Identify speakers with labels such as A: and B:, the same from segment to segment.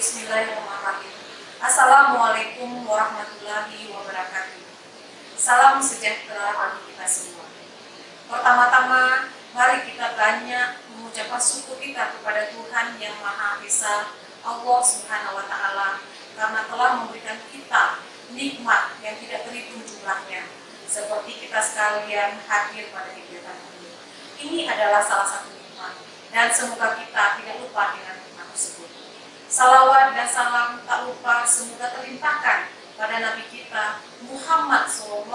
A: Bismillahirrahmanirrahim. Assalamualaikum warahmatullahi wabarakatuh. Salam sejahtera bagi kita semua. Pertama-tama, mari kita banyak mengucapkan syukur kita kepada Tuhan Yang Maha Esa, Allah Subhanahu wa Ta'ala, karena telah memberikan kita nikmat yang tidak terhitung jumlahnya, seperti kita sekalian hadir pada kegiatan ini. Ini adalah salah satu nikmat, dan semoga kita tidak lupa dengan nikmat tersebut. Salawat dan salam tak lupa semoga terlimpahkan pada Nabi kita Muhammad SAW.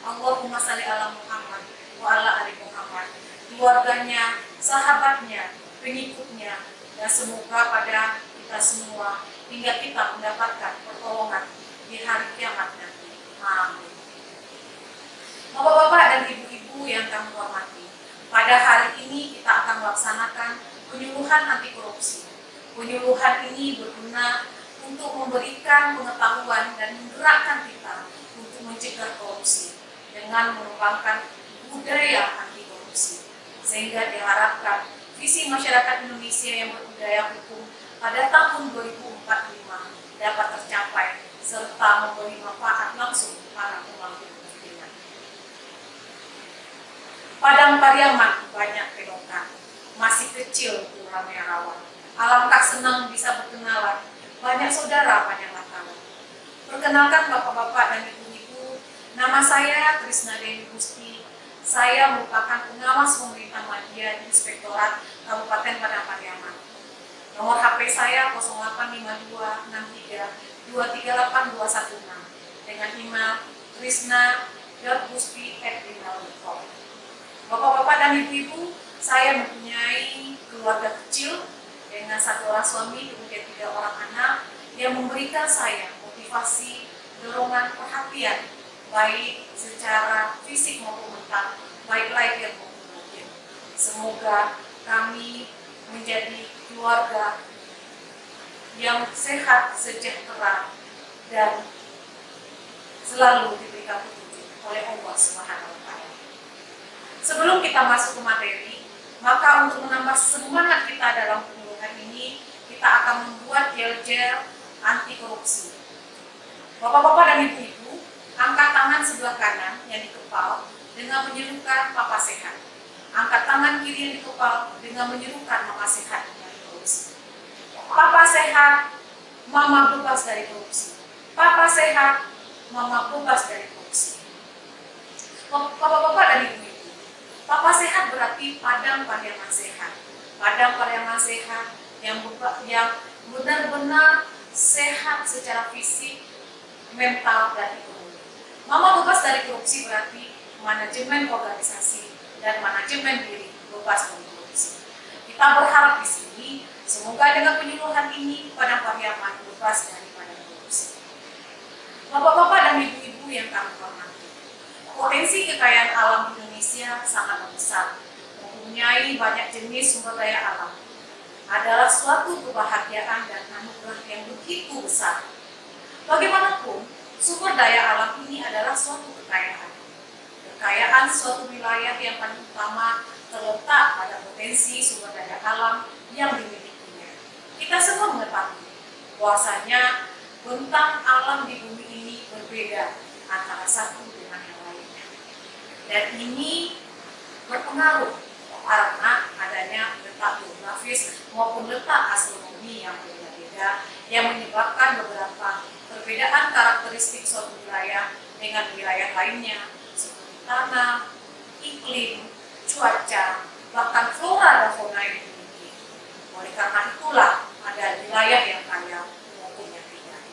A: Allahumma salli ala Muhammad wa ala ali Muhammad, keluarganya, sahabatnya, pengikutnya, dan semoga pada kita semua hingga kita mendapatkan pertolongan di hari kiamat nanti. Amin. Bapak-bapak dan ibu-ibu yang kami hormati, pada hari ini kita akan melaksanakan penyuluhan anti korupsi. Penyuluhan ini berguna untuk memberikan pengetahuan dan menggerakkan kita untuk mencegah korupsi dengan mengembangkan budaya anti korupsi, sehingga diharapkan visi masyarakat Indonesia yang berbudaya hukum pada tahun 2045 dapat tercapai serta memberi manfaat langsung para pemangku kepentingan. Padang Pariaman banyak belokan, masih kecil kurangnya rawan. Alangkah senang bisa berkenalan, banyak saudara, banyaklah kawan. Perkenalkan bapak-bapak dan ibu-ibu, nama saya Trisna Dewi Gusti. Saya merupakan pengawas pemerintah Madya di Inspektorat Kabupaten Padang Pariaman. Nomor HP saya 085263238216 dengan email trisna.gusti@gmail.com. Bapak-bapak dan ibu-ibu, saya mempunyai keluarga kecil dengan 1 orang suami, kemudian 3 orang anak yang memberikan saya motivasi, dorongan, perhatian, baik secara fisik maupun mental, baik lahir maupun batin. Semoga kami menjadi keluarga yang sehat, sejahtera, dan selalu diberikan petunjuk oleh Allah Subhanahu wa Ta'ala. Sebelum kita masuk ke materi, maka untuk menambah semangat kita dalam penyuluhan ini, kita akan membuat gel-gel anti korupsi. Bapak-bapak dan ibu-ibu, angkat tangan sebelah kanan yang dikepal dengan menyerukan Papa Sehat. Angkat tangan kiri yang dikepal dengan menyerukan Mama Sehat dari korupsi. Papa Sehat, Mama bebas dari korupsi. Papa Sehat, Mama bebas dari korupsi. Bapak-bapak dan ibu-ibu, Papa Sehat berarti Padang Pariaman sehat. Padang Pariaman sehat yang benar-benar sehat secara fisik, mental, dan ekonomi. Mama bebas dari korupsi berarti manajemen organisasi dan manajemen diri bebas dari korupsi. Kita berharap di sini, semoga dengan penyuluhan ini Padang Pariaman bebas dari korupsi. Bapak-bapak dan ibu-ibu yang kami hormati, potensi kekayaan alam Indonesia sangat besar, mempunyai banyak jenis sumber daya alam. Adalah suatu kebahagiaan dan anugerah yang begitu besar. Bagaimanapun, sumber daya alam ini adalah suatu kekayaan. Kekayaan suatu wilayah yang paling utama terletak pada potensi sumber daya alam yang dimilikinya. Kita semua mengetahui bahwasanya bentang alam di bumi ini berbeda antara satu dengan yang lainnya. Dan ini berpengaruh karena adanya letak geografis maupun letak astronomi yang berbeda-beda yang menyebabkan beberapa perbedaan karakteristik suatu wilayah dengan wilayah lainnya seperti tanah, iklim, cuaca, bahkan flora dan fauna yang dimiliki. Oleh karena itulah ada wilayah yang kaya maupun yang tidak.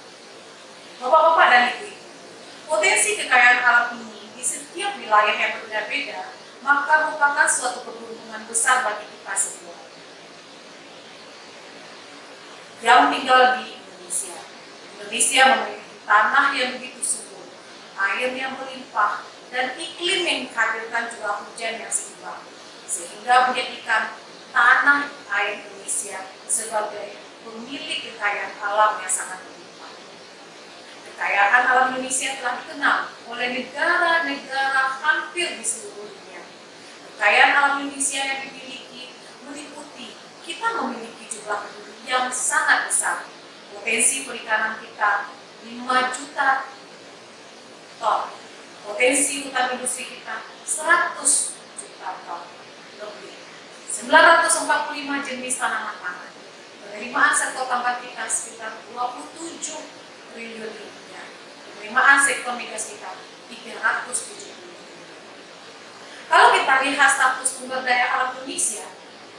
A: Bapak-bapak dan ibu-ibu, potensi kekayaan alam ini di setiap wilayah yang berbeda-beda maka merupakan suatu keberuntungan besar bagi kita semua yang tinggal di Indonesia. Indonesia memiliki tanah yang begitu subur, air yang melimpah, dan iklim yang menghadirkan curah hujan yang seimbang, sehingga menjadikan tanah air Indonesia sebagai pemilik kekayaan alam yang sangat berlimpah. Kekayaan alam Indonesia telah dikenal oleh negara-negara hampir di seluruh dunia. Kekayaan alam Indonesia yang dimiliki meliputi kita memiliki jumlah penduduk yang sangat besar. Potensi perikanan kita 5 juta ton. Potensi hutan industri kita 100 juta ton lebih. 945 jenis tanaman pangan. Penerimaan sektor tambang kita sekitar 27 triliun rupiah. Penerimaan sektor migas kita 370 triliun. Kalau kita lihat status sumber daya alam Indonesia,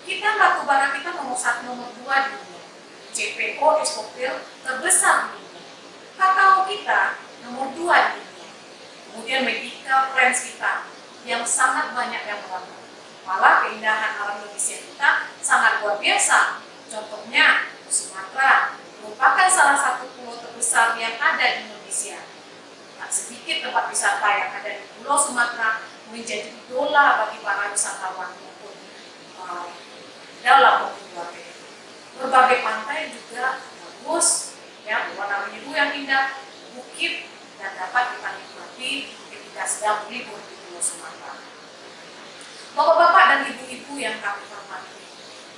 A: kita batu bara kita nomor 1, nomor 2 di dunia. CPO eksportir terbesar di dunia. Kakao kita nomor 2 di dunia. Kemudian medical plants kita yang sangat banyak yang melambang. Malah keindahan alam Indonesia kita sangat luar biasa. Contohnya, Sumatera merupakan salah satu pulau terbesar yang ada di Indonesia. Tak sedikit tempat wisata yang ada di Pulau Sumatera menjadi idola bagi para wisatawan maupun dalam maupun luar negeri. Berbagai pantai juga bagus, ya, berwarna biru yang indah, bukit, dan dapat kita nikmati ketika sedang libur di Pulau Sumatera. Bapak-bapak dan ibu-ibu yang kami hormati,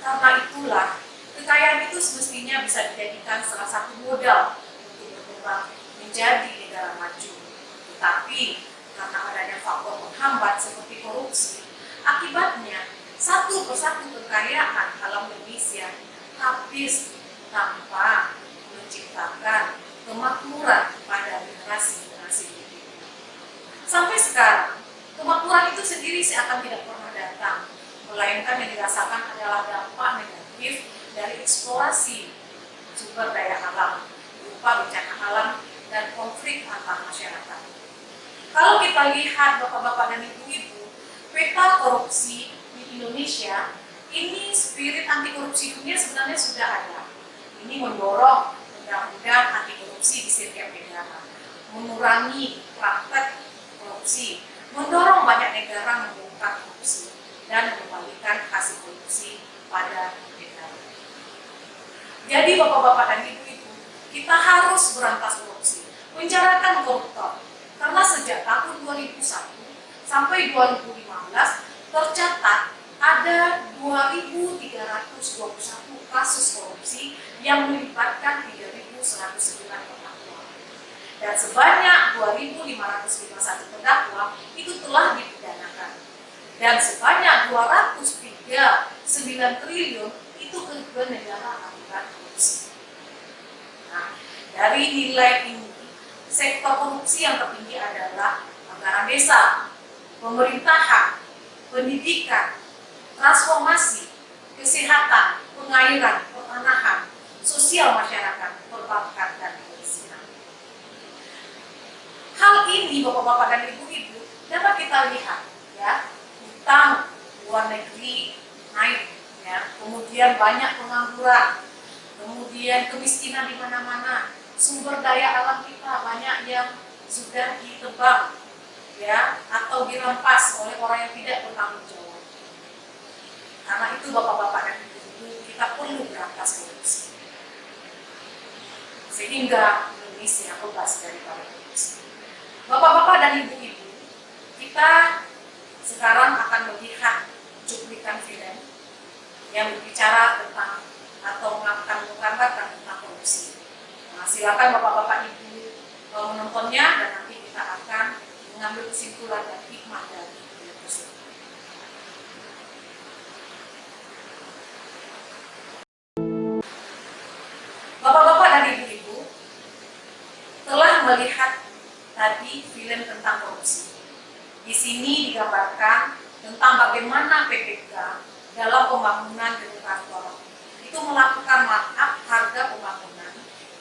A: karena itulah kekayaan itu semestinya bisa dijadikan salah satu modal untuk berkembang menjadi negara maju. Tetapi karena adanya faktor penghambat seperti korupsi, akibatnya satu persatu kekayaan alam Indonesia habis tanpa menciptakan kemakmuran pada generasi-generasi berikutnya. Sampai sekarang, kemakmuran itu sendiri seakan tidak pernah datang, melainkan yang dirasakan adalah dampak negatif dari eksplorasi sumber daya alam, berupa bencana alam dan konflik antar masyarakat. Kalau kita lihat bapak-bapak dan ibu-ibu, peta korupsi di Indonesia, ini spirit anti korupsi dunia sebenarnya sudah ada. Ini mendorong undang-undang anti korupsi di setiap negara, mengurangi praktek korupsi, mendorong banyak negara membongkar korupsi, dan mengembalikan hasil korupsi pada negara. Jadi bapak-bapak dan ibu-ibu, kita harus berantas korupsi, menjarakan koruptor. Karena sejak tahun 2001 sampai 2015 tercatat ada 2.321 kasus korupsi yang melibatkan 3.109 terdakwa. Dan sebanyak 2.551 terdakwa itu telah dipidanakan. Dan sebanyak 239 triliun itu kerugian negara akibat korupsi. Nah, dari nilai ini, sektor korupsi yang tertinggi adalah anggaran desa, pemerintahan, pendidikan, transformasi, kesehatan, pengairan, pertanahan, sosial masyarakat, perbankan, dan perizinan. Hal ini bapak-bapak dan ibu-ibu dapat kita lihat, ya, utang luar negeri naik, ya, kemudian banyak pengangguran, kemudian kemiskinan di mana-mana. Sumber daya alam kita banyak yang sudah ditebang, ya, atau dirampas oleh orang yang tidak bertanggung jawab. Karena itu bapak-bapak dan ibu-ibu, kita perlu berantas korupsi sehingga Indonesia bebas dari korupsi. Bapak-bapak dan ibu-ibu, kita sekarang akan melihat cuplikan film yang berbicara tentang atau akan menggambarkan tentang korupsi. Nah, silakan bapak-bapak ibu menontonnya dan nanti kita akan mengambil kesimpulan dan hikmah dari film tersebut. Bapak-bapak dan ibu-ibu telah melihat tadi film tentang korupsi. Di sini digambarkan tentang bagaimana PPK dalam pembangunan gedung kantor itu melakukan markup harga pembangunan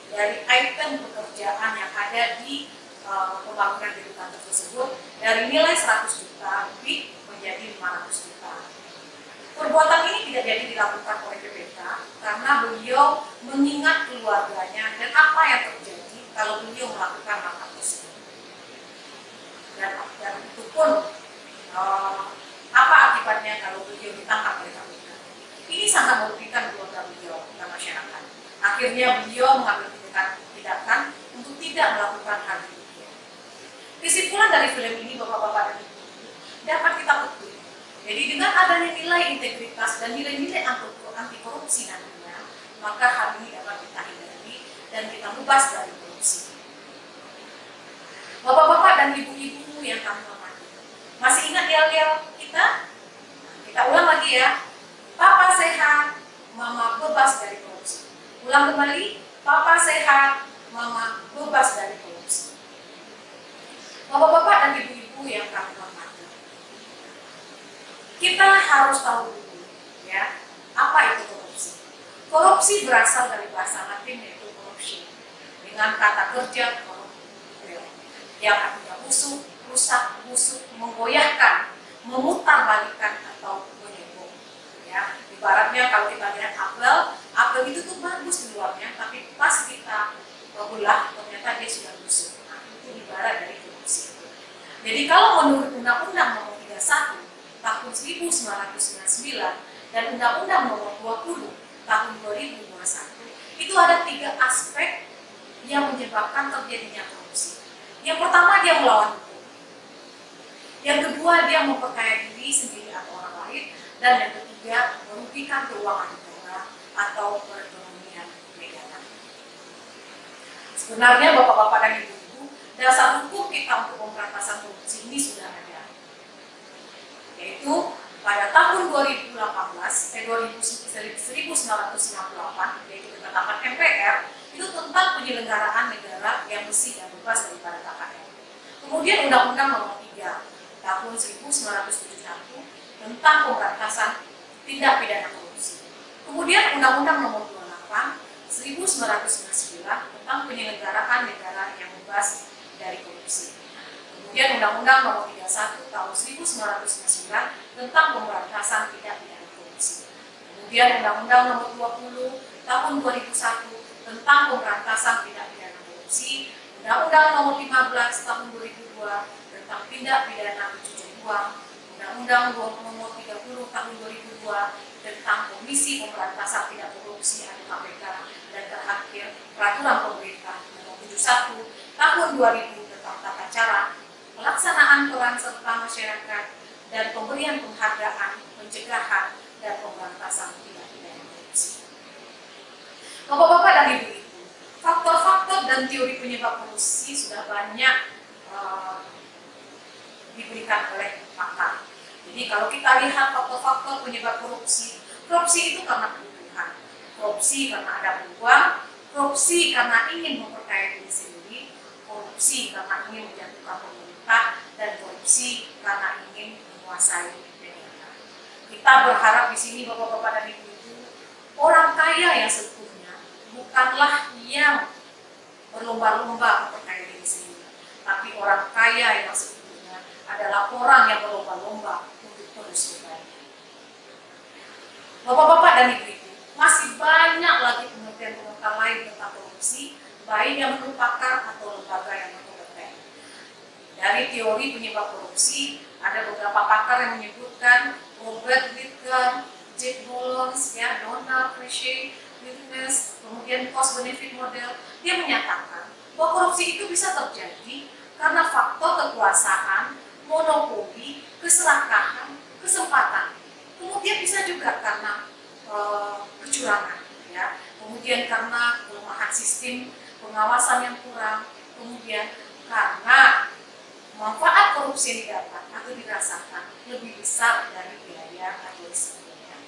A: dari item pekerjaan yang ada di pembangunan gedung kantor tersebut dari nilai 100 juta lebih menjadi 500 juta. Perbuatan ini tidak jadi dilakukan oleh PPK karena beliau mengingat keluarganya dan apa yang terjadi kalau beliau melakukan markup tersebut. Dan itu pun apa akibatnya kalau beliau ditangkap oleh KPK. Ini sangat merugikan keluarga beliau dan masyarakat. Akhirnya beliau mengambil tindakan untuk tidak melakukan hal itu. Kesimpulan dari film ini bapak-bapak dan ibu dapat kita petik. Jadi dengan adanya nilai integritas dan nilai-nilai anti korupsi nantinya, maka hal ini dapat kita hindari dan kita bebas dari korupsi. Bapak-bapak dan ibu-ibu yang kami hormati, masih ingat yel-yel kita? Kita ulang lagi ya. Papa sehat, mama bebas dari korupsi. Ulang kembali, papa sehat, mama bebas dari korupsi. Bapak-bapak dan ibu-ibu yang kami hormati, kita harus tahu dulu ya, apa itu korupsi. Korupsi berasal dari bahasa Latin yaitu corruption, dengan kata kerja corrupere, yang artinya busuk, rusak, busuk, menggoyahkan, memutarbalikkan atau menyebung. Ya, ibaratnya kalau kita lihat apel itu tuh bagus di luarnya, tapi pas kita belah ternyata dia sudah busuk. Nah, itu ibarat dari korupsi. Jadi kalau menurut Undang-Undang Nomor 31 Tahun 1999 dan Undang-Undang Nomor 20 Tahun 2021, itu ada 3 aspek yang menyebabkan terjadinya korupsi. Yang pertama, dia melawan hukum. Yang kedua, dia memperkaya diri sendiri atau orang lain. Dan yang ketiga, merugikan keuangan negara atau perekonomian negara. Sebenarnya bapak-bapak dan ibu-ibu, dasar hukum kita untuk pemberantasan korupsi ini sudah ada. Yaitu pada tahun 1998, yaitu ketetapan MPR, itu tentang penyelenggaraan negara yang bersih dan bebas daripada KKN. Kemudian Undang-Undang Nomor 3 Tahun 1971 tentang pemberantasan tindak pidana korupsi. Kemudian Undang-Undang Nomor 28 1999 tentang penyelenggaraan negara yang bebas dari korupsi. Kemudian Undang-Undang Nomor 31 Tahun 1999 tentang pemberantasan tindak pidana korupsi. Kemudian Undang-Undang Nomor 20 Tahun 2001 tentang pemberantasan tindak pidana korupsi. Undang-Undang Nomor 15 Tahun 2002 tentang tindak pidana pencucian uang. Undang-Undang Nomor 30 Tahun 2002 tentang Komisi Pemberantasan Tindak Korupsi atau KPK, dan terakhir Peraturan Pemerintah Nomor 71 Tahun 2000 tentang tata cara pelaksanaan peran serta masyarakat dan pemberian penghargaan, pencegahan, dan pemberantasan tindak pidana korupsi. Bapak-bapak dan ibu-ibu, faktor-faktor dan teori penyebab korupsi sudah banyak diberikan oleh pakar. Jadi kalau kita lihat faktor-faktor penyebab korupsi, korupsi itu karena kebutuhan, korupsi karena ada uang, korupsi karena ingin memperkaya diri sendiri, korupsi karena ingin menjatuhkan pemerintah, dan korupsi karena ingin menguasai negara. Kita berharap di sini bapak-bapak dan ibu-ibu, orang kaya yang sesungguhnya bukanlah yang berlomba-lomba memperkaya diri sendiri, tapi orang kaya yang sesungguhnya adalah orang yang berlomba-lomba untuk terus berbagi. Bapak-bapak dan ibu-ibu, masih banyak lagi penelitian-penelitian lain tentang korupsi, baik yang menurut pakar atau lembaga yang berkompeten. Dari teori penyebab korupsi, ada beberapa pakar yang menyebutkan Robert Whittaker, Jack Bolons, ya, Donald Krashe, Witness, kemudian cost-benefit model. Dia menyatakan bahwa korupsi itu bisa terjadi karena faktor kekuasaan, monopoli, keserakahan, kesempatan. Kemudian bisa juga karena kecurangan, ya. Kemudian karena kelemahan sistem pengawasan yang kurang, kemudian karena manfaat korupsi yang didapat atau dirasakan lebih besar dari biaya atau risikonya.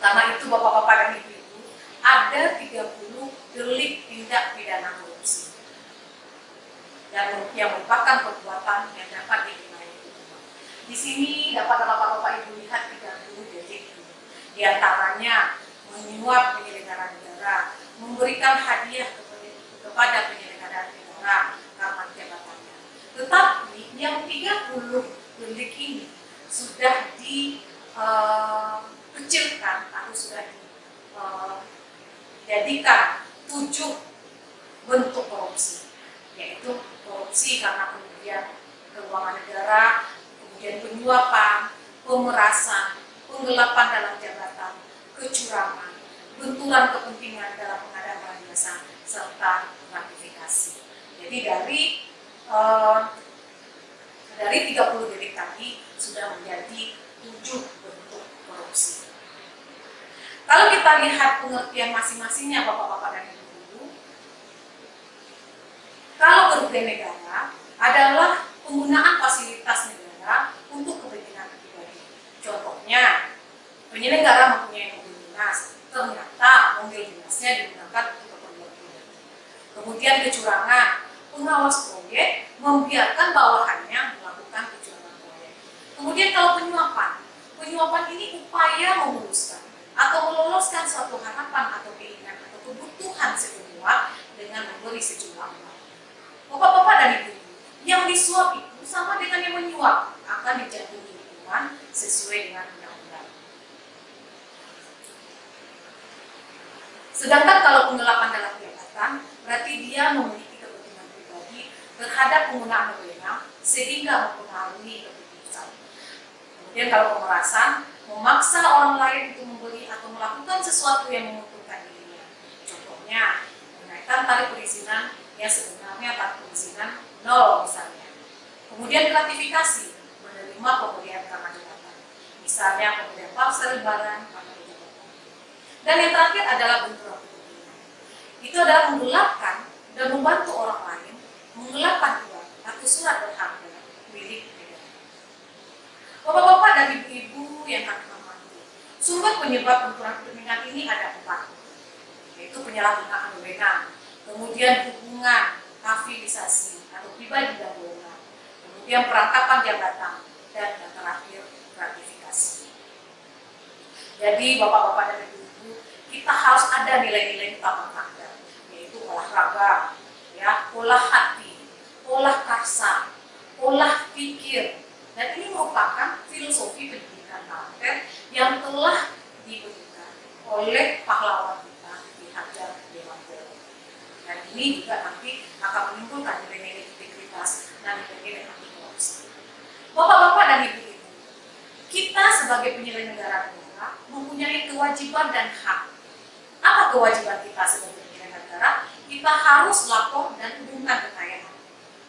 A: Karena itu bapak-bapak dan ibu-ibu, ada 30 delik tindak pidana korupsi dan yang merupakan perbuatan yang dapat dinilai hukuman. Di sini dapat bapak-bapak ibu lihat 30 delik. Di antaranya menyuap penyelenggara negara, memberikan hadiah kepada penyelenggara negara karena jabatannya. Tetapi yang 30 delik ini sudah dikecilkan atau sudah dijadikan 7 bentuk korupsi, yaitu korupsi karena kemudian keuangan negara, kemudian penyuapan, pemerasan, penggelapan dalam jabatan, kecurangan, benturan kepentingan dalam pengadaan barang jasa, serta gratifikasi. Jadi dari 30 delik tadi sudah menjadi 7 bentuk korupsi. Kalau kita lihat pengertian masing-masingnya Bapak-bapak dan Ibu-ibu, kalau kerugian negara adalah penggunaan fasilitas negara untuk kepentingan pribadi. Contohnya, penyelenggara mempunyai mobil dinas, ternyata mobil dinasnya digunakan untuk keperluan pribadi. Kemudian kecurangan, pengawas proyek membiarkan bawahannya melakukan kecurangan proyek. Kemudian kalau penyuapan ini upaya memuluskan atau meloloskan suatu harapan atau keinginan atau kebutuhan si penyuap dengan memberi sejumlah uang. Bapak-bapak dan ibu, yang disuap itu sama dengan yang menyuap, akan dijatuhi hukuman sesuai dengan undang-undang. Sedangkan kalau penggelapan dalam jabatan, berarti dia memiliki kepentingan pribadi terhadap penggunaan wewenang sehingga mempengaruhi keputusan. Kemudian kalau pemerasan, memaksa orang lain untuk membeli atau melakukan sesuatu yang menguntungkan dirinya. Contohnya, menaikkan tarif perizinan yang sebenarnya tarif perizinan 0 misalnya. Kemudian gratifikasi, menerima pemberian karena jabatan. Misalnya pemberian parcel lebaran karena jabatan. Dan yang terakhir adalah benturan kepentingan. Itu adalah menggelapkan dan membantu orang lain menggelapkan uang atau surat berharga milik negara. Bapak-bapak dan ibu-ibu yang kami hormati, sumber penyebab benturan kepentingan ini ada 4, yaitu penyalahgunaan wewenang, kemudian hubungan afilisasi atau pribadi dan wewenang, kemudian perangkapan jabatan, dan yang terakhir gratifikasi. Jadi bapak-bapak dan ibu-ibu, kita harus ada nilai-nilai utama karakter, yaitu olahraga, ya, olah hati, olah karsa, olah pikir, dan ini merupakan filosofi pendidikan karakter yang telah diberikan oleh pahlawan kita Ki Hajar Dewantara. Dan ini juga nanti akan menimbulkan nilai-nilai integritas dan nilai-nilai anti korupsi. Bapak-bapak dan ibu-ibu, kita sebagai penyelenggara negara mempunyai kewajiban dan hak. Apa kewajiban kita sebagai penyelenggara negara? Kita harus lapor dan umumkan kekayaan.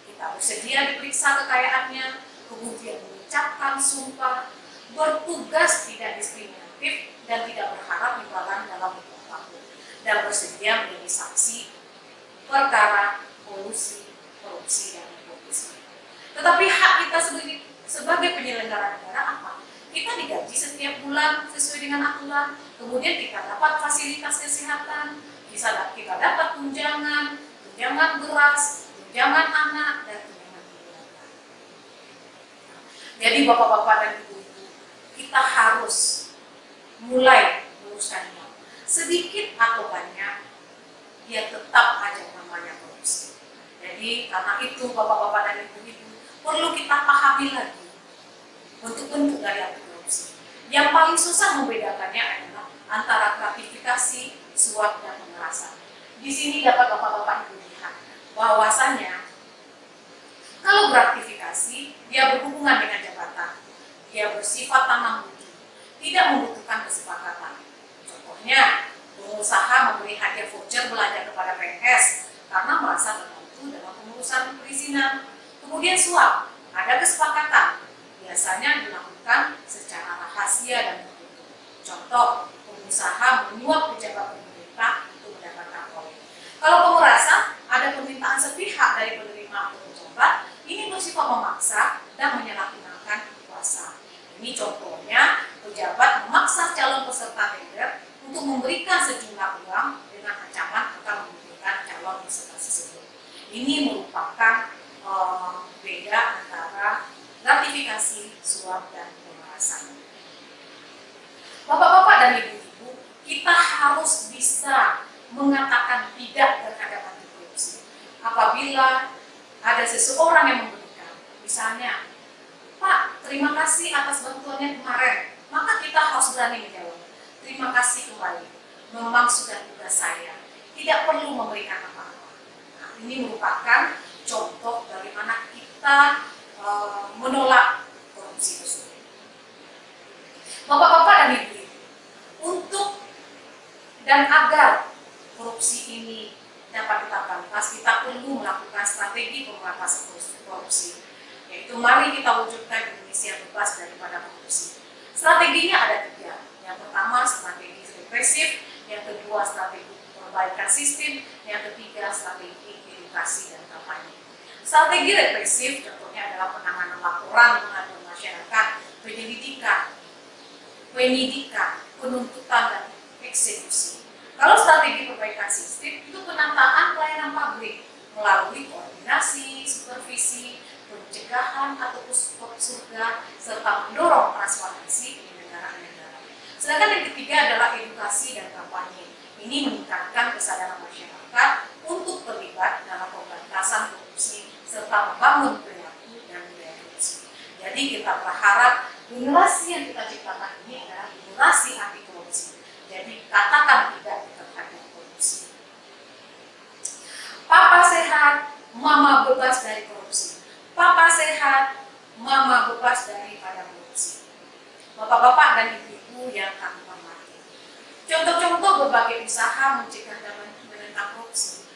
A: Kita bersedia diperiksa kekayaannya, kemudian mengucapkan sumpah, bertugas tidak diskriminatif dan tidak berharap imbalan dalam bentuk apapun, dan bersedia menjadi saksi perkara kolusi, korupsi, dan nepotisme. Tetapi hak kita sebagai penyelenggara negara apa? Kita digaji setiap bulan sesuai dengan aturan, kemudian kita dapat fasilitas kesehatan, kita dapat tunjangan beras, tunjangan anak, dan tunjangan keluarga. Jadi bapak-bapak dan ibu-ibu, kita harus mulai meluruskannya. Sedikit atau banyak, dia tetap aja namanya korupsi. Jadi karena itu bapak-bapak dan ibu-ibu perlu kita pahami lagi bentuk-bentuk dari api korupsi. Yang paling susah membedakannya adalah antara gratifikasi, suap, dan pemerasan. Di sini dapat bapak-bapak ibu lihat bahwasanya kalau gratifikasi dia berhubungan dengan jabatan, dia bersifat tanam budi, tidak membutuhkan kesepakatan. Contohnya, pengusaha memberi hadiah voucher belanja kepada PNS karena merasa terbantu dalam pengurusan perizinan. Kemudian suap, ada kesepakatan, biasanya dilakukan secara rahasia dan tertutup. Contoh, pengusaha menyuap pejabat pemerintah untuk mendapatkan proyek. Kalau pemerasan, ada permintaan sepihak dari penerima atau pejabat, ini bersifat memaksa dan menyalahgunakan kuasa. Ini contohnya, pejabat memaksa calon peserta tender untuk memberikan sejumlah uang dengan ancaman akan menguntungkan calon peserta tersebut. Ini merupakan beda antara gratifikasi, suap, dan pemerasan. Bapak-bapak dan ibu-ibu, kita harus bisa mengatakan tidak terhadap anti korupsi. Apabila ada seseorang yang memberikan, misalnya, Pak, terima kasih atas bantuannya kemarin, maka kita harus berani menjawab. Terima kasih kembali, memang sudah tugas saya, tidak perlu memberikan apa-apa. Nah, ini merupakan contoh bagaimana kita menolak korupsi tersebut. Bapak-bapak dan ibu-ibu, untuk dan agar korupsi ini dapat kita berantas, kita perlu melakukan strategi pemberantasan korupsi, yaitu mari kita wujudkan Indonesia bebas daripada korupsi. Strateginya ada 3. Yang pertama, strategi represif, yang kedua strategi perbaikan sistem, yang ketiga strategi edukasi dan kampanye. Strategi represif contohnya adalah penanganan laporan pengaduan masyarakat, penyidikan, penuntutan, dan eksekusi. Kalau strategi perbaikan sistem itu penataan pelayanan publik melalui koordinasi, supervisi, pencegahan atau stop surga, serta mendorong transparansi di negara-negara. Sedangkan yang ketiga adalah edukasi dan kampanye. Ini meningkatkan kesadaran masyarakat untuk terlibat dalam pemberantasan korupsi serta membangun perilaku dan budaya korupsi. Jadi kita berharap generasi yang kita ciptakan ini adalah generasi anti korupsi. Jadi katakan tidak terhadap korupsi. Papa sehat, mama bebas dari korupsi. Papa sehat, mama bebas daripada korupsi. Bapak-bapak dan ibu-ibu yang kami hormati. Contoh-contoh berbagai usaha mencegah dan menentang korupsi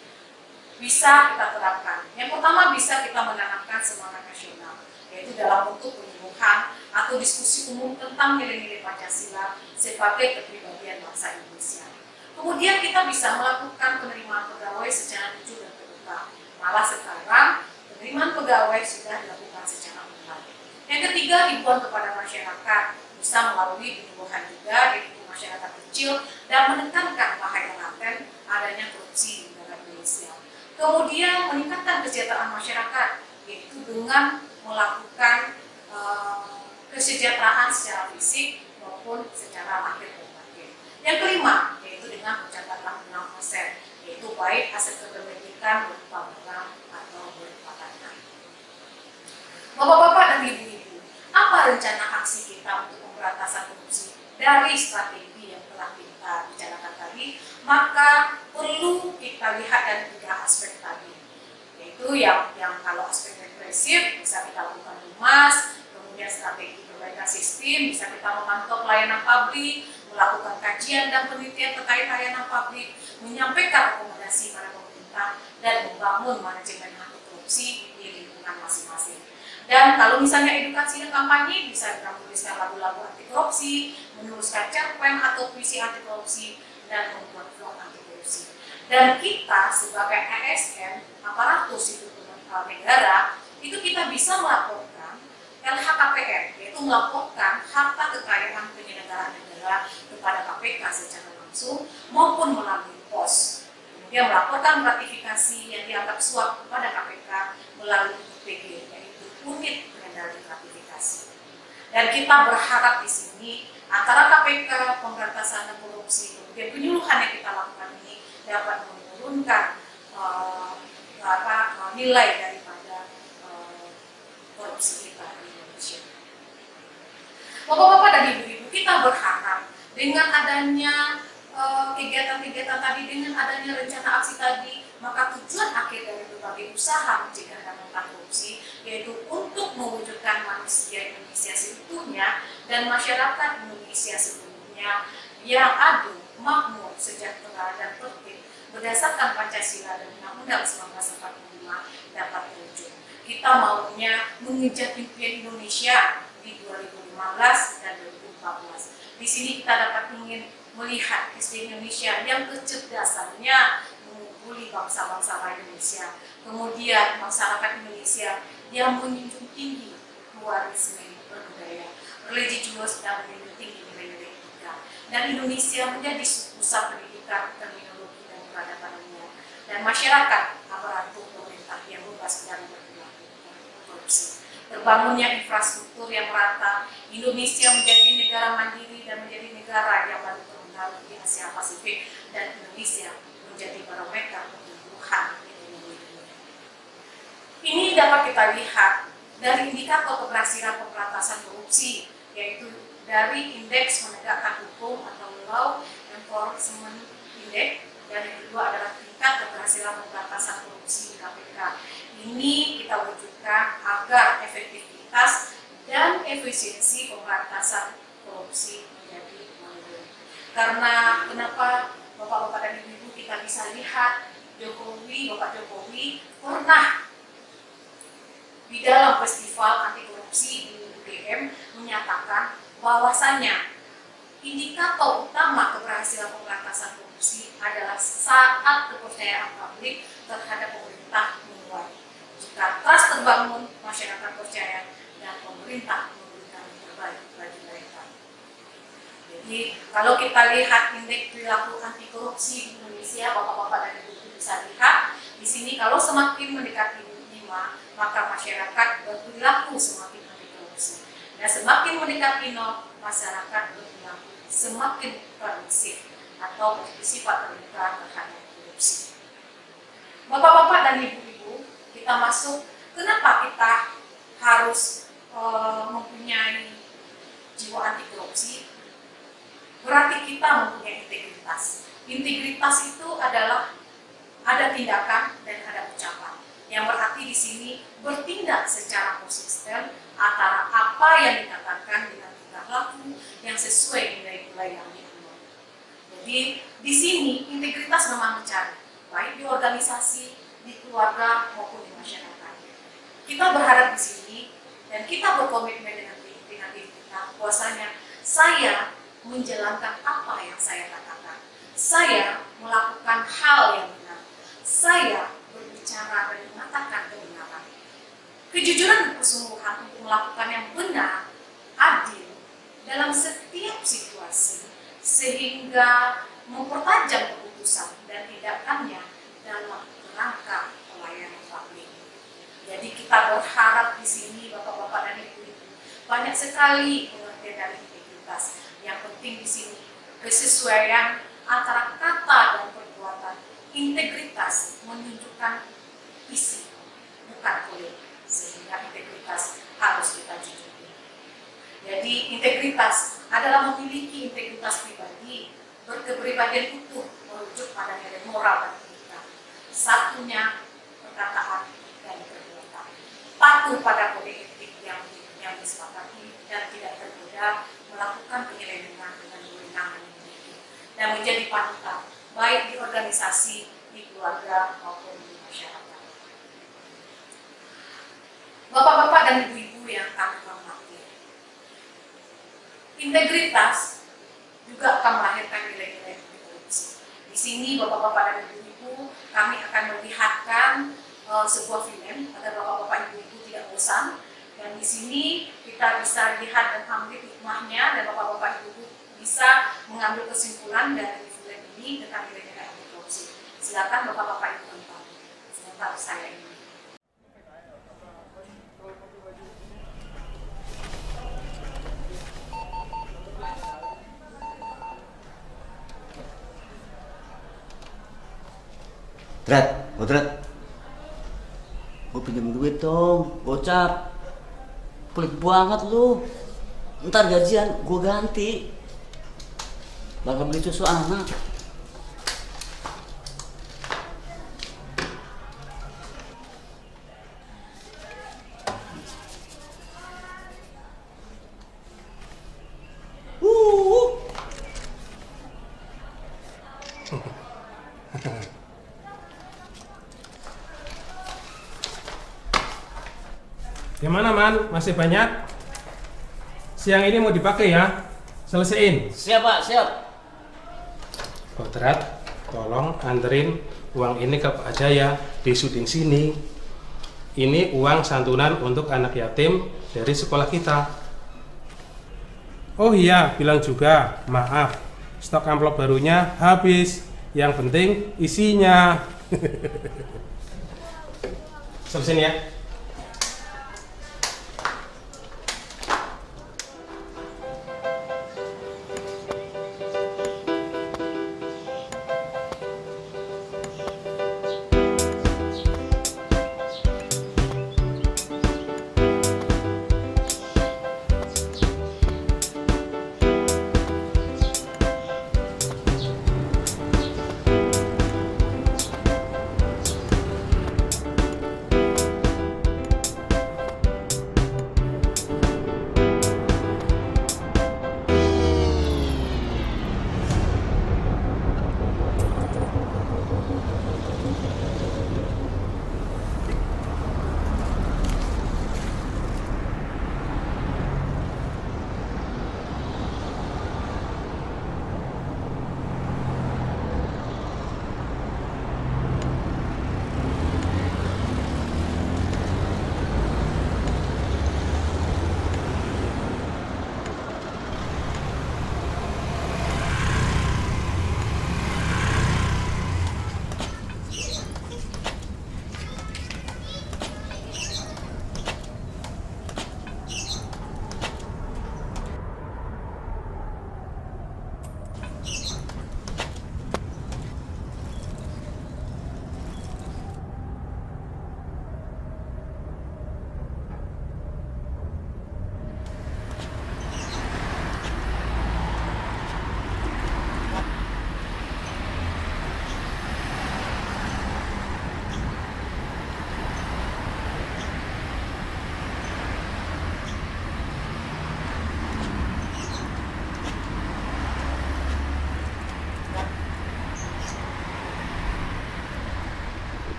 A: bisa kita terapkan. Yang pertama bisa kita menanamkan semangat nasional, yaitu dalam bentuk penyuluhan atau diskusi umum tentang nilai-nilai Pancasila sebagai kepribadian bangsa Indonesia. Kemudian kita bisa melakukan penerimaan pegawai secara jujur dan terbuka. Malah sekarang penerimaan pegawai sudah dilakukan secara online. Yang ketiga, himbauan kepada masyarakat bisa melalui penyuluhan juga di masyarakat kecil dan menekankan bahaya laten adanya korupsi di negara Indonesia. Kemudian meningkatkan kesejahteraan masyarakat, yaitu dengan melakukan kesejahteraan secara fisik maupun secara lahir dan batin. Yang kelima, yaitu dengan pencatatan 6%, yaitu baik aset kepemilikan berupa barang atau berupa tanah. Bapak-bapak dan ibu-ibu, apa rencana aksi kita untuk pemberantasan korupsi dari strategi yang telah kita bicarakan tadi? Maka perlu kita lihat dari 3 aspek tadi, yaitu yang kalau aspek represif bisa kita lakukan humas, kemudian strategi perbaikan sistem bisa kita memantau pelayanan publik, melakukan kajian dan penelitian terkait layanan publik, menyampaikan rekomendasi pada pemerintah, dan membangun manajemen anti korupsi di lingkungan masing-masing. Dan kalau misalnya edukasi dan kampanye, bisa kita menuliskan lagu-lagu anti korupsi, menuliskan cerpen atau puisi anti korupsi, dan membuat vlog anti korupsi. Dan kita sebagai ASN, aparatur sipil negara, itu kita bisa melaporkan LHKPN, yaitu melaporkan harta kekayaan penyelenggaraan negara kepada KPK secara langsung maupun melalui pos. Kemudian melaporkan gratifikasi yang dianggap suap kepada KPK melalui UPG, yaitu Unit Pengendali Gratifikasi. Dan kita berharap di sini antara KPK, pemberantasan korupsi, kemudian penyuluhan yang kita lakukan ini dapat menurunkan nilai daripada korupsi kita di Indonesia. Bapak-bapak dan ibu-ibu, kita berharap dengan adanya kegiatan-kegiatan tadi, dengan adanya rencana aksi tadi, maka tujuan akhir dari berbagai usaha mencegah dan menentang korupsi yaitu untuk mewujudkan manusia Indonesia seutuhnya dan masyarakat Indonesia seluruhnya yang adil, makmur, sejahtera, dan tertib berdasarkan Pancasila dan Undang-Undang 1945 dapat terwujud. Kita maunya mengejar impian Indonesia di 2015 dan 2014. Di sini kita dapat ingin melihat SD Indonesia yang kecerdasannya mengumpuli bangsa-bangsa lain Indonesia. Kemudian masyarakat Indonesia yang menjunjung tinggi pluralisme berbudaya, religius dan menjunjung tinggi nilai-nilai etika. Dan Indonesia menjadi pusat pendidikan, terminologi dan peradaban dunia. Dan masyarakat aparatur pemerintah yang bebas dari perilaku korupsi. Terbangunnya infrastruktur yang merata, Indonesia menjadi negara mandiri dan menjadi negara yang baru terkenal di Asia Pasifik, dan Indonesia menjadi barometer pertumbuhan ekonomi dunia. Ini dapat kita lihat dari indikator keberhasilan pemberantasan korupsi, yaitu dari indeks menegakkan hukum atau Law Enforcement Index, dan yang kedua adalah tingkat keberhasilan pemberantasan korupsi di KPK. Ini kita wujudkan agar efektivitas dan efisiensi pemberantasan korupsi menjadi menurun. Karena kenapa Bapak-bapak dan Ibu-ibu kita bisa lihat Bapak Jokowi pernah di dalam festival anti korupsi di UGM menyatakan bahwasannya indikator utama keberhasilan pemberantasan korupsi adalah saat kepercayaan publik terhadap pemerintah menguat. Jika trust terbangun, masyarakat percaya dan pemerintah memberikan yang terbaik bagi mereka. Jadi kalau kita lihat indeks perilaku anti korupsi di Indonesia, bapak-bapak dan ibu bisa lihat di sini kalau semakin mendekati 5, maka masyarakat berperilaku semakin anti korupsi. Dan semakin mendekati 0, masyarakat berperilaku semakin permisif atau bersifat terbuka terhadap korupsi. Bapak-bapak dan ibu-ibu, kita masuk, kenapa kita harus mempunyai jiwa anti korupsi? Berarti kita mempunyai integritas. Integritas itu adalah ada tindakan dan ada ucapan. Yang berarti di sini bertindak secara konsisten antara apa yang dikatakan dengan tingkah laku yang sesuai nilai-nilai yang dianut. Jadi di sini integritas memang dicari, baik di organisasi, di keluarga maupun di masyarakat. Kita berharap di sini dan kita berkomitmen dengan diri kita, bahwasanya saya menjalankan apa yang saya katakan. Saya melakukan hal yang benar. Saya berbicara dan mengatakan kebenaran. Kejujuran dan kesungguhan untuk melakukan yang benar, adil, dalam setiap situasi, sehingga mempertajam keputusan dan tindakannya dalam kerangka pelayanan publik. Jadi kita berharap di sini, bapak-bapak dan ibu-ibu, banyak sekali pengertian dari integritas. Yang penting di sini kesesuaian antara kata dan perbuatan. Integritas menunjukkan isi, bukan kulit, sehingga integritas harus kita junjung. Jadi integritas adalah memiliki integritas pribadi, berkepribadian utuh, merujuk pada nilai moral dan etika. Satunya perkataan dan perbuatan. Patuh pada kode etik yang disepakati dan tidak tergoda melakukan penyelewengan dengan kewenangan yang dimiliki dan menjadi panutan baik di organisasi, di keluarga maupun di masyarakat. Bapak-bapak dan ibu-ibu yang kami hormati, integritas juga akan melahirkan nilai-nilai anti korupsi. Di sini bapak-bapak dan ibu-ibu kami akan melihatkan sebuah film agar bapak-bapak ibu-ibu tidak bosan. Dan di sini kita bisa lihat dan ambil hikmahnya dan bapak-bapak ibu bisa mengambil kesimpulan dari film ini tentang nilai-nilai anti korupsi. Silakan bapak-bapak ibu tonton. Sebentar saya ini.
B: Drat, gue pinjam duit dong, gocap. Pelik banget lu. Ntar gajian gue ganti. Bakal beli susu anak.
C: Gimana Man? Masih banyak? Siang ini mau dipakai ya? Selesaiin.
B: Siap Pak, siap.
C: Kodrat, tolong anterin uang ini ke Pak Jaya di syuting sini. Ini uang santunan untuk anak yatim dari sekolah kita. Oh iya, bilang juga, maaf, stok amplop barunya habis. Yang penting isinya. Selesaiin ya.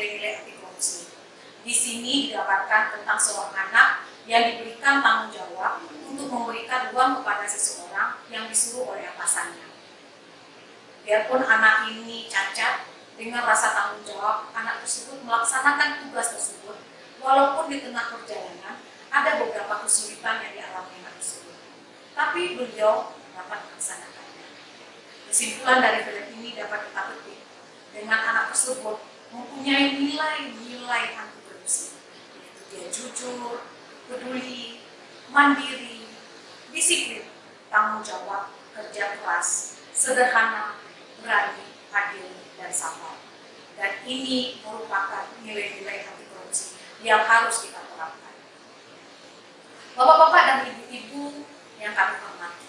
A: nilai-nilai anti korupsi. Di sini didapatkan tentang seorang anak yang diberikan tanggung jawab untuk memberikan uang kepada seseorang yang disuruh oleh atasannya. Biarpun anak ini cacat, dengan rasa tanggung jawab, anak tersebut melaksanakan tugas tersebut, walaupun di tengah perjalanan ada beberapa kesulitan yang dialami anak tersebut. Tapi beliau dapat melaksanakannya. Kesimpulan dari film ini dapat kita petik, dengan anak tersebut mempunyai nilai-nilai anti korupsi, yaitu dia jujur, peduli, mandiri, disiplin, tanggung jawab, kerja keras, sederhana, berani, adil, dan sabar. Dan ini merupakan nilai-nilai anti korupsi yang harus kita terapkan. Bapak-bapak dan ibu-ibu yang kami hormati,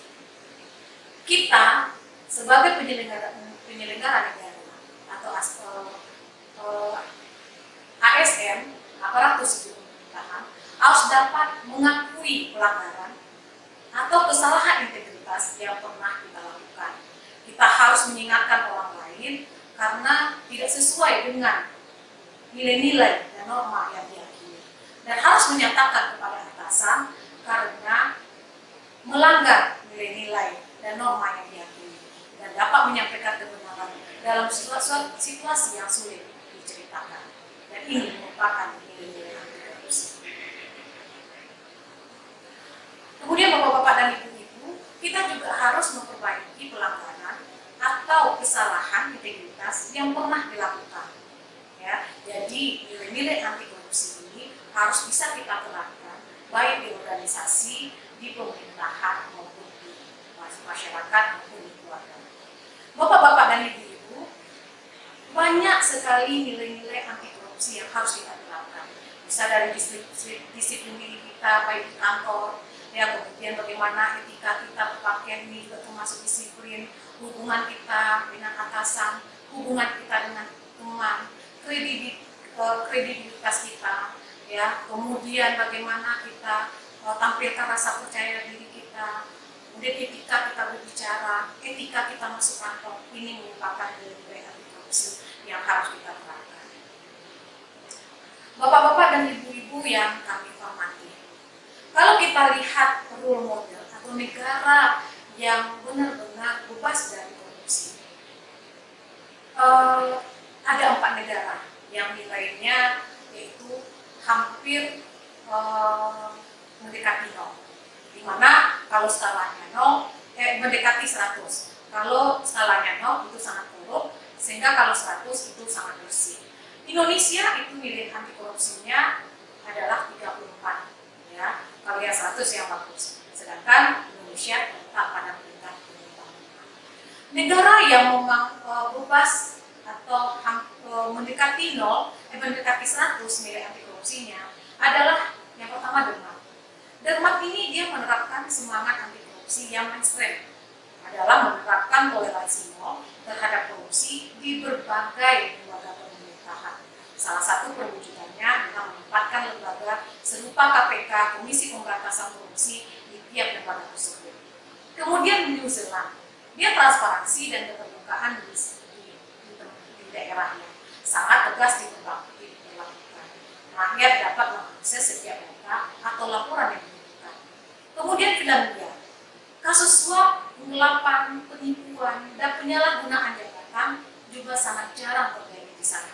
A: kita sebagai penyelenggara negara atau ASN, aparatur sipil pemerintahan, harus dapat mengakui pelanggaran atau kesalahan integritas yang pernah kita lakukan. Kita harus mengingatkan orang lain karena tidak sesuai dengan nilai-nilai dan norma yang diyakini, dan harus menyatakan kepada atasan karena melanggar nilai-nilai dan norma yang diyakini, dan dapat menyampaikan kebenaran dalam situasi yang sulit diceritakan. Dan ini merupakan nilai-nilai anti korupsi. Kemudian bapak-bapak dan ibu-ibu, kita juga harus memperbaiki pelanggaran atau kesalahan integritas yang pernah dilakukan. Ya, jadi nilai-nilai anti korupsi ini harus bisa kita terapkan baik di organisasi, di pemerintahan maupun di masyarakat maupun di keluarga. Bapak-bapak dan ibu-ibu, banyak sekali nilai-nilai anti korupsi yang harus kita terapkan. Bisa dari disiplin diri kita baik di kantor, ya, kemudian bagaimana etika kita berpakaian ini juga termasuk disiplin, hubungan kita dengan atasan, hubungan kita dengan teman, kredibilitas kita, ya, kemudian bagaimana kita tampilkan rasa percaya diri kita, kemudian etika kita berbicara, etika kita masuk kantor. Ini merupakan nilai-nilai anti korupsi yang harus kita terapkan. Bapak-bapak dan ibu-ibu yang kami hormati, kalau kita lihat role model atau negara yang benar-benar bebas dari korupsi, ada 4 negara yang nilainya yaitu hampir mendekati 0, di mana kalau skalanya 0 mendekati 100. Kalau skalanya 0 itu sangat buruk, sehingga kalau 100 itu sangat bersih. Indonesia itu nilai anti korupsinya adalah 34, ya. Kalau yang 100 yang bagus. Sedangkan Indonesia terletak pada peringkat 45. Negara yang memang bebas atau mendekati 0, mendekati 100 nilai anti korupsinya adalah yang pertama Denmark. Denmark ini dia menerapkan semangat anti korupsi yang ekstrem, adalah menerapkan toleransi 0 terhadap korupsi di berbagai lembaga pemerintahan. Salah satu perwujudannya dengan menempatkan lembaga serupa KPK, Komisi Pemberantasan Korupsi, di tiap lembaga tersebut. Kemudian New Zealand, dia transparansi dan keterbukaan di daerahnya sangat tegas diberlakukan. Rakyat dapat mengakses setiap data atau laporan yang dibutuhkan. Kemudian Finlandia, kasus suap, penggelapan, penipuan, dan penyalahgunaan jabatan juga sangat jarang terjadi di sana.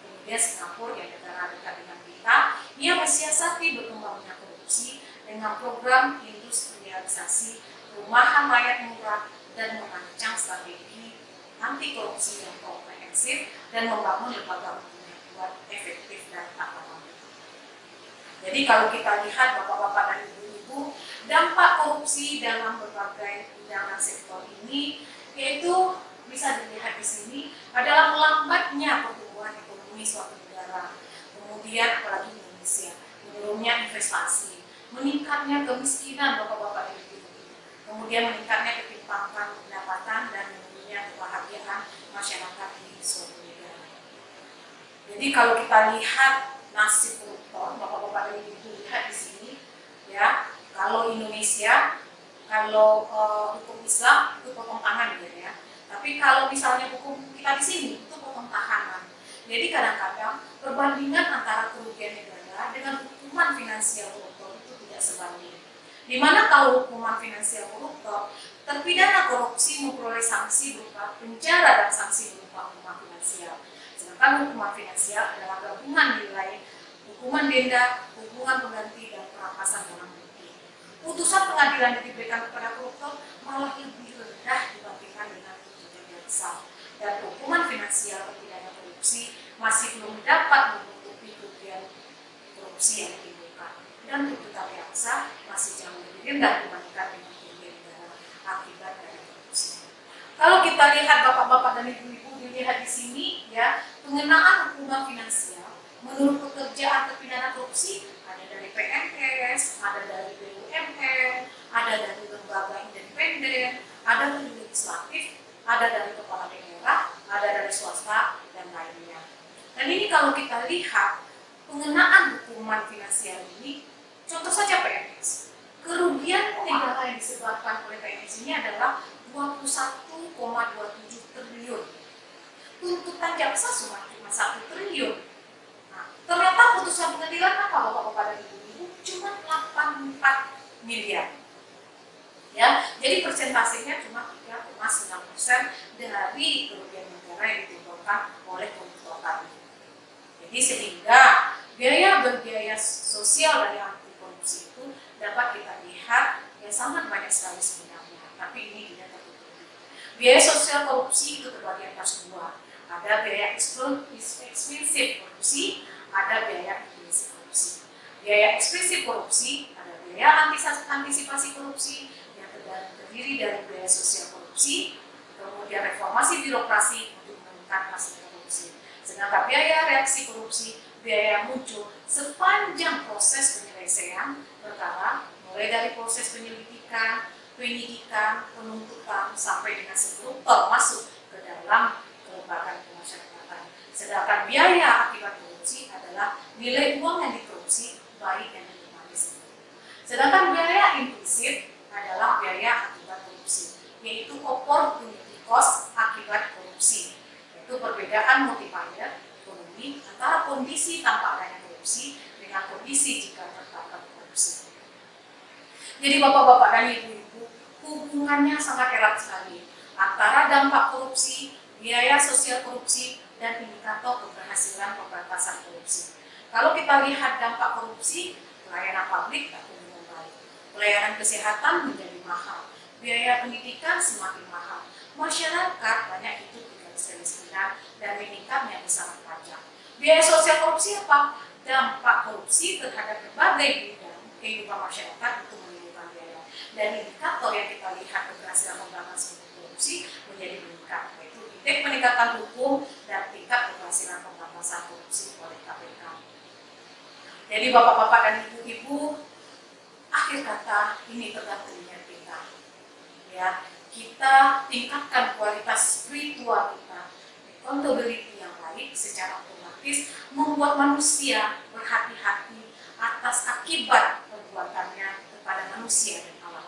A: Kemudian Singapura yang negara dekat dengan kita, ia mensiasati berkembangnya korupsi dengan program industrialisasi, perumahan rakyat murah, dan merancang strategi anti korupsi yang komprehensif dan membangun lembaga hukum yang kuat, efektif, dan tak lama. Jadi kalau kita lihat bapak-bapak dan ibu-ibu, dampak korupsi dalam berbagai bidang sektor ini, yaitu bisa dilihat di sini adalah melambatnya pertumbuhan ekonomi suatu negara, kemudian apalagi Indonesia, menurunnya investasi, meningkatnya kemiskinan bapak-bapak dan ibu-ibu, kemudian meningkatnya ketimpangan pendapatan dan menurunnya kebahagiaan masyarakat di suatu negara. Jadi kalau kita lihat nasib koruptor, bapak-bapak dan ibu-ibu lihat di sini, ya, kalau Indonesia, kalau hukum Islam itu potong tangan gitu ya. Tapi kalau misalnya hukum kita di sini itu potong tahanan. Jadi kadang-kadang perbandingan antara kerugian negara dengan hukuman finansial koruptor itu tidak sebanding. Di mana kalau hukuman finansial koruptor, terpidana korupsi memperoleh sanksi berupa penjara dan sanksi berupa hukuman finansial. Sedangkan hukuman finansial adalah gabungan nilai hukuman denda, hukuman pengganti, dan perampasan barang bukti. Putusan pengadilan yang diberikan kepada koruptor malah lebih rendah dibandingkan dengan tuntutan yang besar. Dan hukuman finansial terpidana korupsi masih belum dapat menutupi kerugian korupsi yang ditimbulkan. Dan tuntutan jaksa masih jauh lebih rendah dibandingkan dengan kerugian negara akibat dari korupsi. Kalau kita lihat bapak-bapak dan ibu-ibu dilihat di sini, ya, pengenaan hukuman finansial menurut pekerjaan terpidana korupsi ada dari PNS, ada dari BUMN, ada dari lembaga independen, ada dari legislatif, ada dari kepala daerah, ada dari swasta, dan lainnya. Dan ini kalau kita lihat pengenaan hukuman finansial ini, contoh saja PNS. Kerugian negara yang disebabkan oleh PNS ini adalah 21,27 triliun. Tuntutan jaksa cuma 1 triliun. Nah, ternyata putusan pengadilan apa bapak-bapak dan ibu-ibu? Cuma 84 miliar. Ya, jadi persentasenya cuma 3,9% dari kerugian negara yang ditimbulkan oleh koruptor tadi. Jadi sehingga berbiaya sosial dari anti korupsi itu dapat kita lihat ya sangat banyak sekali sebenarnya, tapi ini tidak tertutupi. Biaya sosial korupsi itu terbagi atas dua. Ada biaya eksplisit korupsi, ada biaya implisit korupsi. Biaya eksplisit korupsi ada biaya antisipasi korupsi yang terdiri dari biaya sosial korupsi, kemudian reformasi birokrasi untuk menekan hasil korupsi. Sedangkan biaya reaksi korupsi, biaya yang muncul sepanjang proses penyelesaian perkara, mulai dari proses penyelidikan, penyidikan, penuntutan, sampai dengan sebelum masuk ke dalam kelembagaan pemasyarakatan. Sedangkan biaya akibat korupsi adalah nilai uang yang dikorupsi, baik yang dinikmati sendiri. Sedangkan biaya implisit adalah biaya akibat korupsi, yaitu opportunity cost akibat korupsi. Itu perbedaan multiplier ekonomi antara kondisi tanpa adanya korupsi dengan kondisi jika tertangkap korupsi. Jadi bapak-bapak dan ibu-ibu, hubungannya sangat erat sekali antara dampak korupsi, biaya sosial korupsi, dan indikator keberhasilan pemberantasan korupsi. Kalau kita lihat dampak korupsi, pelayanan publik tak dengan baik, pelayanan kesehatan menjadi mahal, biaya pendidikan semakin mahal, masyarakat banyak hidup di garis kemiskinan dan meningkatnya besaran pajak. Biaya sosial korupsi apa? Dampak korupsi terhadap berbagai bidang kehidupan masyarakat itu menimbulkan biaya. Dan indikator yang kita lihat keberhasilan pemberantasan korupsi menjadi meningkat, yaitu indeks peningkatan hukum dan tingkat keberhasilan pemberantasan korupsi oleh KPK. Jadi bapak-bapak dan ibu-ibu, akhir kata ini tergantung dengan kita. Ya, kita tingkatkan kualitas spiritual kita, accountability yang baik secara otomatis membuat manusia berhati-hati atas akibat perbuatannya kepada manusia dan alam.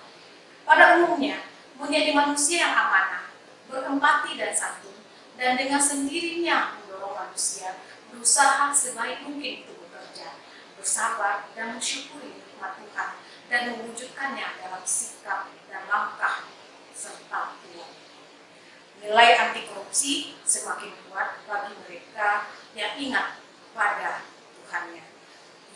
A: Pada umumnya, menjadi manusia yang amanah, berempati dan santun, dan dengan sendirinya mendorong manusia berusaha sebaik mungkin untuk bekerja, bersabar dan mensyukuri nikmat Tuhan, dan mewujudkannya dalam sikap dan langkah serta kuat. Nilai anti korupsi semakin kuat bagi mereka yang ingat pada Tuhannya.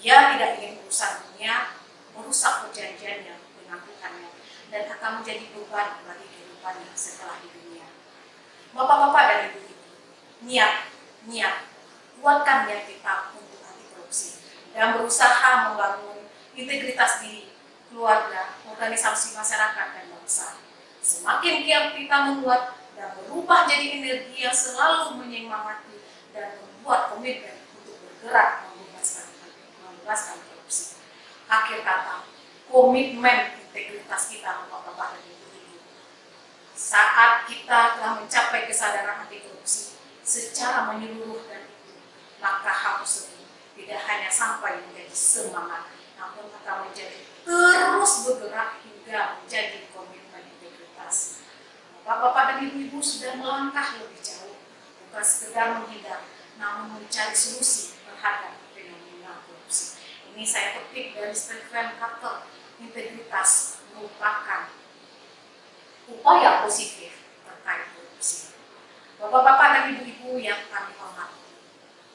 A: Ia tidak ingin urusan dunia merusak perjanjiannya dengan Tuhannya dan akan menjadi beban bagi kehidupannya setelah di dunia. Bapak-bapak dan ibu-ibu, niat, kuatkan niat kita untuk anti korupsi dan berusaha membangun integritas diri, keluarga, organisasi masyarakat dan bangsa. Semakin giat kita membuat dan berubah jadi energi yang selalu menyemangati dan membuat komitmen untuk bergerak membebaskan korupsi. Akhir kata, komitmen integritas kita bapak-bapak dan ibu-ibu. Saat kita telah mencapai kesadaran anti korupsi secara menyeluruh dan utuh, maka hal tersebut tidak hanya sampai menjadi semangat, namun akan menjadi terus bergerak hingga menjadi komitmen integritas. Bapak-bapak dan ibu-ibu sudah melangkah lebih jauh, bukan sekedar menghindar, namun mencari solusi terhadap fenomena korupsi. Ini saya petik dari Stephen Carter, integritas merupakan upaya positif terkait korupsi. Bapak-bapak dan ibu-ibu yang kami hormati,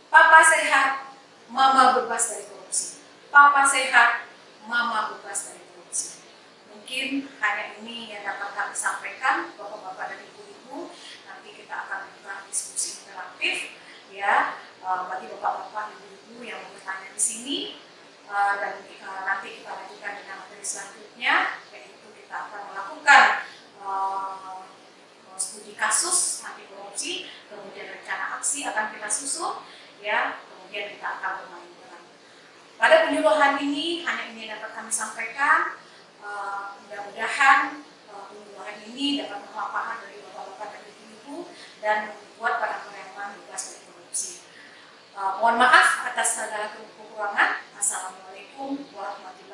A: Papa sehat, Mama bebas dari korupsi. Papa sehat, Mama bebas dari korupsi. Mungkin hanya ini yang dapat kami sampaikan, Bapak-bapak dan ibu-ibu. Nanti kita akan melakukan diskusi interaktif, ya, bagi Bapak-bapak dan ibu-ibu yang bertanya di sini. Dan nanti kita lanjutkan dengan materi selanjutnya, yaitu kita akan melakukan studi kasus anti korupsi, kemudian rencana aksi akan kita susun, ya, kemudian kita akan bermain peran. Pada penyuluhan ini hanya ini yang dapat kami sampaikan. Mudah-mudahan penyuluhan ini dapat bermanfaat dari bapak-bapak dan ibu-ibu dan membuat para karyawan bebas dari korupsi. Mohon maaf atas segala kekurangan. Assalamualaikum warahmatullahi wabarakatuh.